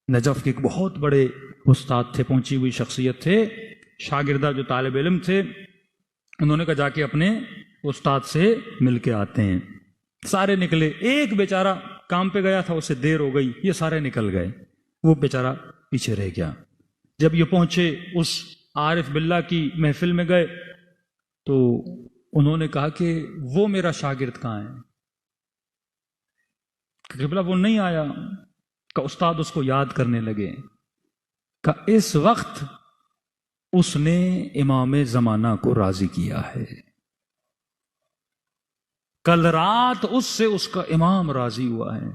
Najaf کے ایک بہت بڑے استاد تھے، پہنچی ہوئی شخصیت تھے. شاگردہ جو طالب علم تھے انہوں نے کہا جا کے اپنے استاد سے مل کے آتے ہیں. سارے نکلے، ایک بیچارہ کام پہ گیا تھا، اسے دیر ہو گئی، یہ سارے نکل گئے، وہ بیچارہ پیچھے رہ گیا. جب یہ پہنچے اس عارف باللہ کی محفل میں گئے تو انہوں نے کہا کہ وہ میرا شاگرد کہاں ہے؟ قبلہ وہ نہیں آیا. کہ استاد اس کو یاد کرنے لگے کہ اس وقت اس نے امام زمانہ کو راضی کیا ہے، کل رات اس سے اس کا امام راضی ہوا ہے،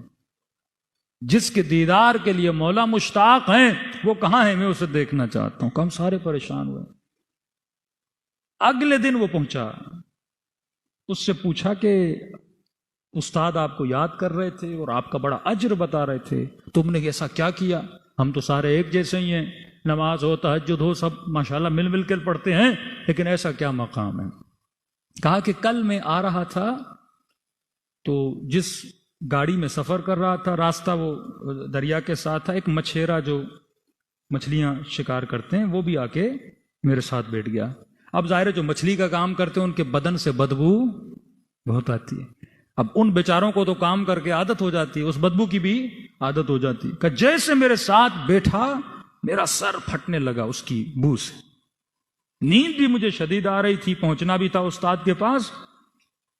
جس کے دیدار کے لیے مولا مشتاق ہیں وہ کہاں ہے، میں اسے دیکھنا چاہتا ہوں. کہ ہم سارے پریشان ہوئے. اگلے دن وہ پہنچا، اس سے پوچھا کہ استاد آپ کو یاد کر رہے تھے اور آپ کا بڑا اجر بتا رہے تھے، تم نے ایسا کیا کیا؟ ہم تو سارے ایک جیسے ہی ہیں، نماز ہو تہجد ہو سب ماشاءاللہ مل مل کر پڑھتے ہیں، لیکن ایسا کیا مقام ہے؟ کہا کہ کل میں آ رہا تھا تو جس گاڑی میں سفر کر رہا تھا، راستہ وہ دریا کے ساتھ تھا، ایک مچھیرا جو مچھلیاں شکار کرتے ہیں وہ بھی آ کے میرے ساتھ بیٹھ گیا. اب ظاہر ہے جو مچھلی کا کام کرتے ہیں ان کے بدن سے بدبو بہت آتی ہے. اب ان بیچاروں کو تو کام کر کے عادت ہو جاتی ہے، اس بدبو کی بھی عادت ہو جاتی ہے. کہ جیسے میرے ساتھ بیٹھا میرا سر پھٹنے لگا اس کی بو سے. نیند بھی مجھے شدید آ رہی تھی، پہنچنا بھی تھا استاد کے پاس.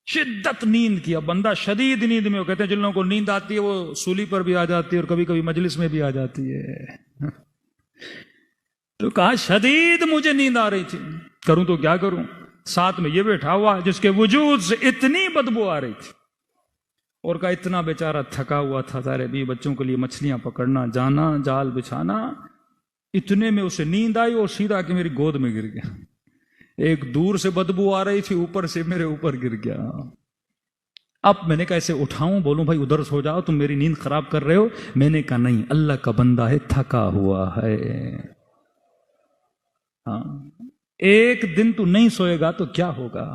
شدت نیند کی، اب بندہ شدید نیند میں، وہ کہتے ہیں جن لوگوں کو نیند آتی ہے وہ سولی پر بھی آ جاتی ہے اور کبھی کبھی مجلس میں بھی آ جاتی ہے. تو کہا شدید مجھے نیند آ رہی تھی، کروں تو کیا کروں؟ ساتھ میں یہ بیٹھا ہوا جس کے وجود سے اتنی بدبو آ رہی تھی، اور کہا اتنا بیچارہ تھکا ہوا تھا، سارے بھی بچوں کے لیے مچھلیاں پکڑنا، جانا، جال بچھانا. اتنے میں اسے نیند آئی اور سیدھا کے میری گود میں گر گیا. ایک دور سے بدبو آ رہی تھی، اوپر سے میرے اوپر گر گیا. اب میں نے کہا اسے اٹھاؤں، بولوں بھائی ادھر سو جاؤ، تم میری نیند خراب کر رہے ہو؟ میں نے کہا نہیں، اللہ کا بندہ ہے، تھکا ہوا ہے. ہاں، ایک دن تو نہیں سوئے گا تو کیا ہوگا؟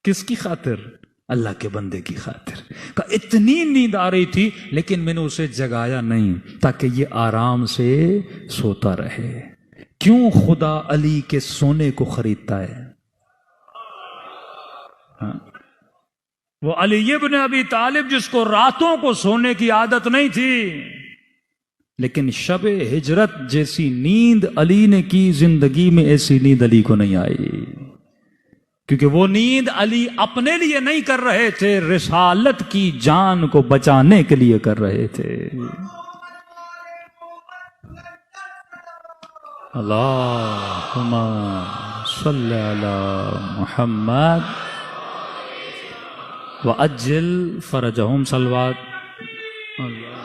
کس کی خاطر؟ اللہ کے بندے کی خاطر. کہ اتنی نیند آ رہی تھی لیکن میں نے اسے جگایا نہیں تاکہ یہ آرام سے سوتا رہے. کیوں خدا علی کے سونے کو خریدتا ہے؟ ہاں، وہ علی ابن ابی طالب جس کو راتوں کو سونے کی عادت نہیں تھی، لیکن شب ہجرت جیسی نیند علی نے کی، زندگی میں ایسی نیند علی کو نہیں آئی. کیونکہ وہ نیند علی اپنے لیے نہیں کر رہے تھے، رسالت کی جان کو بچانے کے لیے کر رہے تھے. اللہم صلی علی محمد وعجل فرجہم. صلوات اللہ.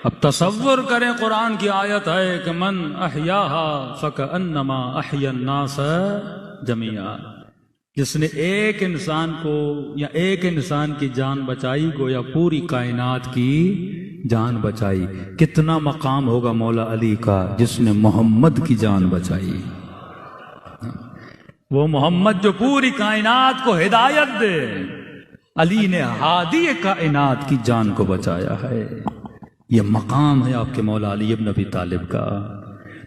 اب تصور کریں، قرآن کی آیت ہے کہ من احیاہا فکأنما احیا الناس جمیعا. جس نے ایک انسان کو یا ایک انسان کی جان بچائی گویا پوری کائنات کی جان بچائی. کتنا مقام ہوگا مولا علی کا جس نے محمد کی جان بچائی. وہ محمد جو پوری کائنات کو ہدایت دے، علی نے ہادی کائنات کی جان کو بچایا ہے. یہ مقام ہے آپ کے مولا علی ابن ابی طالب کا.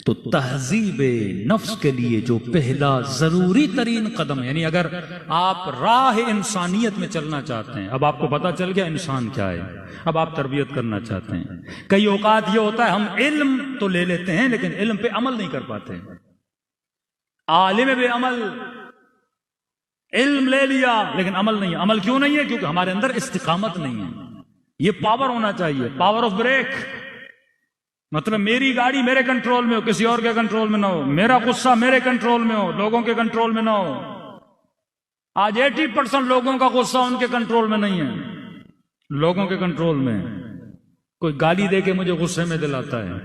تو تہذیب نفس کے لیے جو پہلا ضروری ترین قدم ہے، یعنی اگر آپ راہ انسانیت میں چلنا چاہتے ہیں، اب آپ کو پتا چل گیا انسان کیا ہے، اب آپ تربیت کرنا چاہتے ہیں. کئی اوقات یہ ہوتا ہے ہم علم تو لے لیتے ہیں لیکن علم پہ عمل نہیں کر پاتے. عالم بے عمل، علم لے لیا لیکن عمل نہیں. عمل کیوں نہیں ہے؟ کیونکہ ہمارے اندر استقامت نہیں ہے. یہ پاور ہونا چاہیے، پاور آف بریک. مطلب میری گاڑی میرے کنٹرول میں ہو، کسی اور کے کنٹرول میں نہ ہو. میرا غصہ میرے کنٹرول میں ہو، لوگوں کے کنٹرول میں نہ ہو. آج 80% لوگوں کا غصہ ان کے کنٹرول میں نہیں ہے. لوگوں کے کنٹرول میں. کوئی گالی دے کے مجھے غصے میں دلاتا ہے,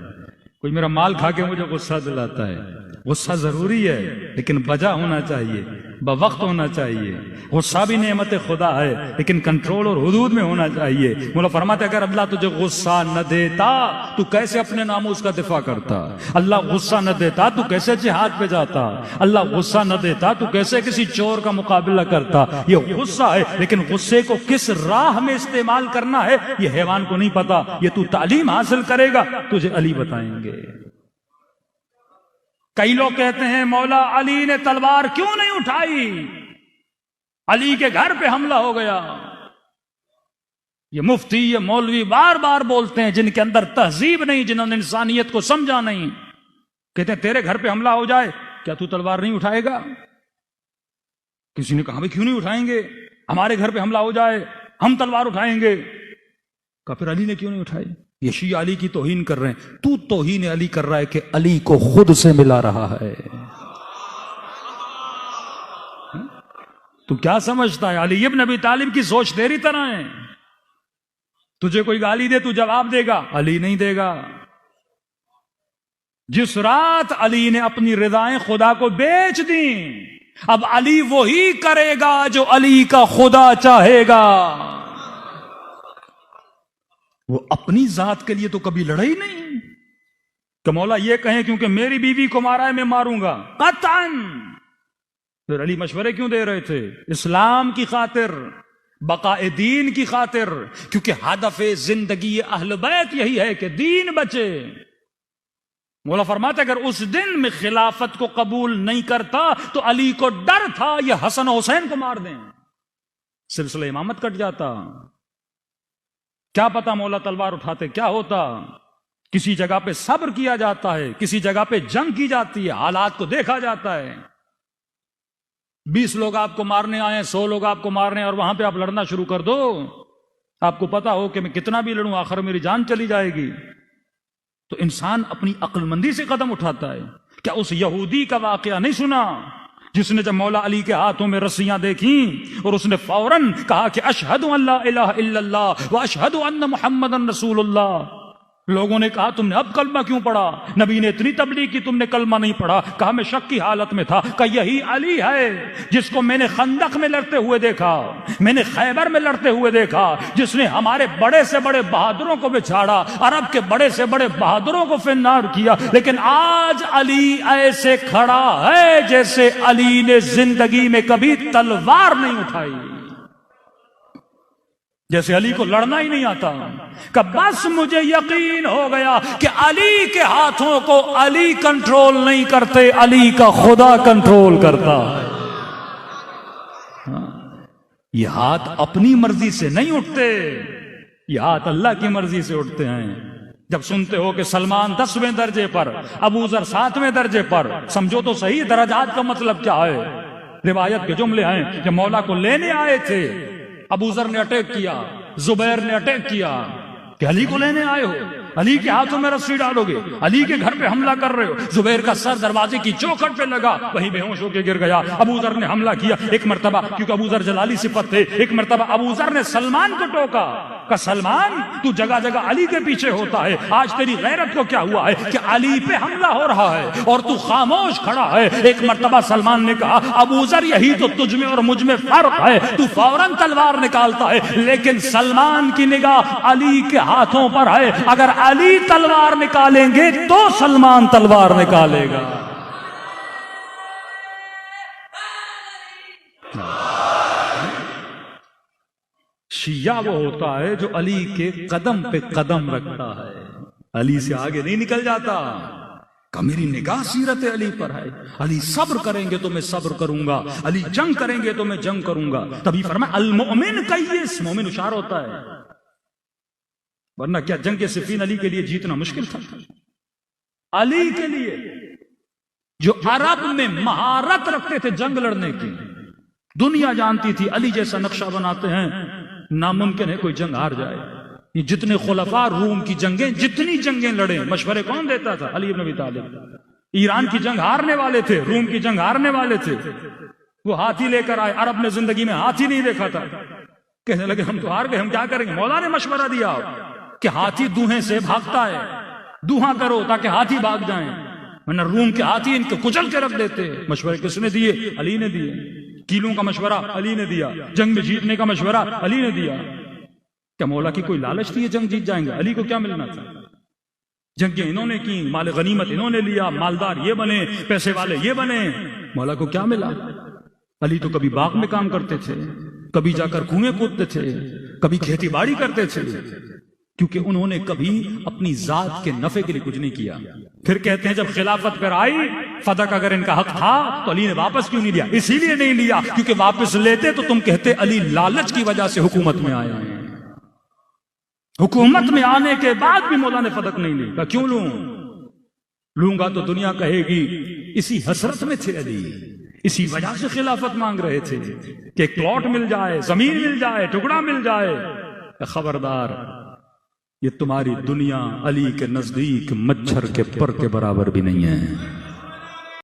کوئی میرا مال کھا کے مجھے غصہ دلاتا ہے. غصہ ضروری ہے لیکن بجا ہونا چاہیے, بوقت ہونا چاہیے. غصہ بھی نعمت خدا ہے لیکن کنٹرول اور حدود میں ہونا چاہیے. مولا فرماتے اگر اللہ تجھے غصہ نہ دیتا تو کیسے اپنے ناموس کا دفاع کرتا؟ اللہ غصہ نہ دیتا تو کیسے جہاد پہ جاتا؟ اللہ غصہ نہ دیتا تو کیسے کسی چور کا مقابلہ کرتا؟ یہ غصہ ہے, لیکن غصے کو کس راہ میں استعمال کرنا ہے یہ حیوان کو نہیں پتا. یہ تو تعلیم حاصل کرے گا, تجھے علی بتائیں گے. کئی لوگ کہتے ہیں مولا علی نے تلوار کیوں نہیں اٹھائی, علی کے گھر پہ حملہ ہو گیا. یہ مفتی, یہ مولوی بار بار بولتے ہیں جن کے اندر تہذیب نہیں, جنہوں نے انسانیت کو سمجھا نہیں. کہتے ہیں تیرے گھر پہ حملہ ہو جائے کیا تو تلوار نہیں اٹھائے گا؟ کسی نے کہا بھائی کیوں نہیں اٹھائیں گے, ہمارے گھر پہ حملہ ہو جائے ہم تلوار اٹھائیں گے. کہا پھر علی نے کیوں نہیں اٹھائی؟ یہ شیعہ علی کی توہین کر رہے ہیں. تو توہین علی کر رہا ہے کہ علی کو خود سے ملا رہا ہے. تو کیا سمجھتا ہے علی ابن ابی طالب کی سوچ تیری طرح ہے. تجھے کوئی گالی دے تو جواب دے گا, علی نہیں دے گا. جس رات علی نے اپنی رضائیں خدا کو بیچ دیں, اب علی وہی کرے گا جو علی کا خدا چاہے گا. وہ اپنی ذات کے لیے تو کبھی لڑے ہی نہیں کہ مولا یہ کہیں کیونکہ میری بیوی کو مارا ہے میں ماروں گا. قطعاً. پھر علی مشورے کیوں دے رہے تھے؟ اسلام کی خاطر, بقاء دین کی خاطر, کیونکہ ہدف زندگی اہل بیت یہی ہے کہ دین بچے. مولا فرماتے اگر اس دن میں خلافت کو قبول نہیں کرتا تو علی کو ڈر تھا یہ حسن و حسین کو مار دیں, سلسلہ امامت کٹ جاتا. کیا پتا مولا تلوار اٹھاتے کیا ہوتا. کسی جگہ پہ صبر کیا جاتا ہے, کسی جگہ پہ جنگ کی جاتی ہے, حالات کو دیکھا جاتا ہے. 20 لوگ آپ کو مارنے آئے, 100 لوگ آپ کو مارنے, اور وہاں پہ آپ لڑنا شروع کر دو. آپ کو پتا ہو کہ میں کتنا بھی لڑوں آخر میری جان چلی جائے گی. تو انسان اپنی عقل مندی سے قدم اٹھاتا ہے. کیا اس یہودی کا واقعہ نہیں سنا جس نے جب مولا علی کے ہاتھوں میں رسیاں دیکھیں اور اس نے فوراً کہا کہ اشہد ان لا الہ الا اللہ و اشہد ان محمد رسول اللہ. لوگوں نے کہا تم نے اب کلمہ کیوں پڑھا؟ نبی نے اتنی تبلیغ کی تم نے کلمہ نہیں پڑھا. کہا میں شک کی حالت میں تھا. کہ یہی علی ہے جس کو میں نے خندق میں لڑتے ہوئے دیکھا, میں نے خیبر میں لڑتے ہوئے دیکھا, جس نے ہمارے بڑے سے بڑے بہادروں کو بچھاڑا, عرب کے بڑے سے بڑے بہادروں کو فنار کیا. لیکن آج علی ایسے کھڑا ہے جیسے علی نے زندگی میں کبھی تلوار نہیں اٹھائی, جیسے علی کو لڑنا ہی نہیں آتا. کہ بس مجھے یقین ہو گیا کہ علی کے ہاتھوں کو علی کنٹرول نہیں کرتے, علی کا خدا کنٹرول کرتا ہے. یہ ہاتھ اپنی مرضی سے نہیں اٹھتے, یہ ہاتھ اللہ کی مرضی سے اٹھتے ہیں. جب سنتے ہو کہ سلمان 10ویں درجے پر, ابو ذر 7ویں درجے پر, سمجھو تو صحیح درجات کا مطلب کیا ہے. روایت کے جملے ہیں کہ مولا کو لینے آئے تھے, ابو ذر نے اٹیک کیا, زبیر نے اٹیک کیا کہ علی کو لینے آئے ہو, علی کے ہاتھوں میں رسی ڈالو گے, علی کے گھر پہ حملہ کر رہے ہو. زبیر کا سر دروازے کی چوکھٹ پہ لگا, وہی بے ہوش ہو کے گر گیا. ابو ذر نے حملہ کیا ایک مرتبہ, کیونکہ ابو ذر جلالی صفت تھے. ایک مرتبہ ابو ذر نے سلمان کو ٹوکا کہ سلمان تو جگہ جگہ علی کے پیچھے ہوتا ہے, آج تیری غیرت کو کیا ہوا ہے کہ علی پہ حملہ ہو رہا ہے اور تو خاموش کھڑا ہے. ایک مرتبہ سلمان نے کہا ابو ذر یہی تو تجھ میں اور مجھ میں فرق ہے, تو فوراً تلوار نکالتا ہے, لیکن سلمان کی نگاہ علی کے ہاتھوں پر ہے. اگر علی تلوار نکالیں گے تو سلمان تلوار نکالے گا. شیعہ وہ ہوتا ہے جو علی کے قدم پہ قدم رکھتا ہے, علی سے آگے نہیں نکل جاتا. کہ میری نگاہ سیرت علی پر ہے, علی صبر کریں گے تو میں صبر کروں گا, علی جنگ کریں گے تو میں جنگ کروں گا. تبھی فرمایا المؤمن قیس, مومن ہوشیار ہوتا ہے, ورنہ کیا جنگ صفین علی کے لیے جیتنا مشکل تھا. علی کے لیے جو عرب میں مہارت رکھتے تھے جنگ لڑنے کی, دنیا جانتی تھی علی جیسا نقشہ بناتے ہیں ناممکن ہے کوئی جنگ ہار جائے. یہ جتنے خلفاء روم کی جنگیں, جتنی جنگیں لڑے, مشورے کون دیتا تھا؟ علی ابن ابی طالب. ایران کی جنگ ہارنے والے تھے, روم کی جنگ ہارنے والے تھے, وہ ہاتھی لے کر آئے. عرب نے زندگی میں ہاتھی نہیں دیکھا تھا. کہنے لگے ہم تو ہار گئے، ہم کیا کریں گے؟ مولا نے مشورہ دیا کہ ہاتھی دوہیں سے بھاگتا ہے، دوہاں کرو تاکہ ہاتھی بھاگ جائیں، ورنہ روم کے ہاتھی ان کو کچل کے رکھ دیتے۔ مشورے کس نے دیے؟ علی نے دیے۔ کیلوں کا مشورہ علی نے دیا، جنگ میں جیتنے کا مشورہ علی نے دیا۔ کیا مولا کی کوئی لالچ تھی یہ جنگ جیت جائیں گے؟ علی کو کیا ملنا تھا؟ جنگیں انہوں نے کی، مال غنیمت انہوں نے لیا، مالدار یہ بنے، پیسے والے یہ بنے، مولا کو کیا ملا؟ علی تو کبھی باغ میں کام کرتے تھے، کبھی جا کر کنویں کودتے تھے، کبھی کھیتی باڑی کرتے تھے، کیونکہ انہوں نے کبھی اپنی ذات کے نفع کے لیے کچھ نہیں کیا۔ پھر کہتے ہیں جب خلافت پر آئی فتح کا اگر ان کا حق تھا تو علی نے واپس کیوں نہیں لیا؟ اسی لیے نہیں لیا کیونکہ واپس لیتے تو تم کہتے علی لالچ کی وجہ سے حکومت میں آیا ہے۔ حکومت میں آنے کے بعد بھی مولا نے فتح نہیں لی۔ کیوں لوں گا تو دنیا کہے گی اسی حسرت میں تھے علی، اسی وجہ سے خلافت مانگ رہے تھے کہ ایک پلاٹ مل جائے، زمین مل جائے، ٹکڑا مل جائے۔ خبردار، یہ تمہاری دنیا علی کے نزدیک مچھر کے پر کے برابر بھی نہیں ہے۔